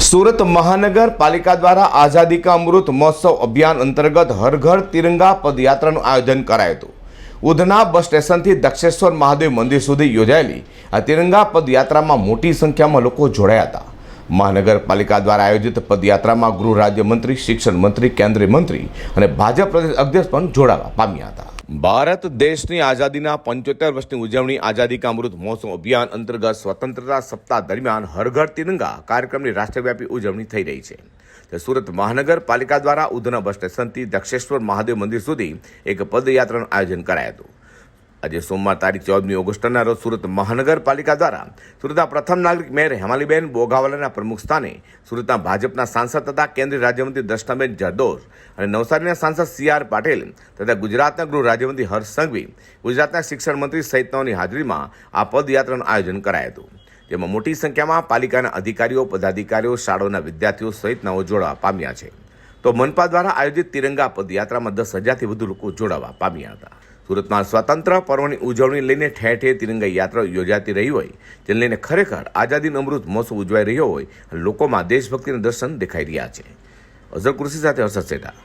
सूरत महानगर पालिका द्वारा आजादी का अमृत महोत्सव अभियान अंतर्गत हर घर तिरंगा पदयात्राનું आयोजन कराયું હતું। ઉધના બસ સ્ટેશનથી દક્ષેશ્વર મહાદેવ મંદિર સુધી યોજાયેલી આ તિરંગા પદયાત્રામાં મોટી સંખ્યામાં લોકો જોડાયા હતા। મહાનગરપાલિકા દ્વારા આયોજિત પદયાત્રામાં ગૃહ રાજ્યમંત્રી, શિક્ષણ મંત્રી, કેન્દ્રીય મંત્રી અને ભાજપ પ્રદેશ અધ્યક્ષ પણ જોડાવા પામ્યા હતા। ભારત દેશની આઝાદીના 75 વર્ષની ઉજવણી આઝાદી કા અમૃત મહોત્સવ અભિયાન અંતર્ગત સ્વતંત્રતા સપ્તાહ દરમિયાન હર ઘર તિરંગા કાર્યક્રમની રાષ્ટ્રવ્યાપી ઉજવણી થઈ રહી છે। સુરત મહાનગરપાલિકા દ્વારા ઉધના બસ સ્ટેશનથી દક્ષેશ્વર મહાદેવ મંદિર સુધી એક પદયાત્રાનું આયોજન કરાયું હતું। આજે સોમવાર તારીખ 14મી ઓગસ્ટના રોજ સુરત મહાનગરપાલિકા દ્વારા સુરતના પ્રથમ નાગરિક મેયર હેમાલીબેન બોગાવાલાના પ્રમુખ સ્થાને સુરતના ભાજપના સાંસદ તથા કેન્દ્રીય રાજ્યમંત્રી દર્શનાબેન જરદોશ અને નવસારીના સાંસદ CR પાટીલ તથા ગુજરાતના ગૃહ રાજ્યમંત્રી હર્ષ સંઘવી, ગુજરાતના શિક્ષણ મંત્રી સહિતનાઓની હાજરીમાં આ પદયાત્રાનું આયોજન કરાયું હતું, જેમાં મોટી સંખ્યામાં પાલિકાના અધિકારીઓ, પદાધિકારીઓ, શાળાઓના વિદ્યાર્થીઓ સહિતનાઓ જોડાવા પામ્યા છે। તો મનપા દ્વારા આયોજિત તિરંગા પદયાત્રામાં 10,000થી વધુ લોકો જોડાવા પામ્યા હતા। સુરતમાં સ્વાતંત્ર્ય પર્વની ઉજવણી લઈને ઠેર ઠેર તિરંગા યાત્રા યોજાતી રહી હોય, જેને લઈને ખરેખર આઝાદીનો અમૃત મહોત્સવ ઉજવાઈ રહ્યો હોય, લોકોમાં દેશભક્તિના દર્શન દેખાઈ રહ્યા છે। અઝર કુર્સી સાથે હર્ષદ સેઠા।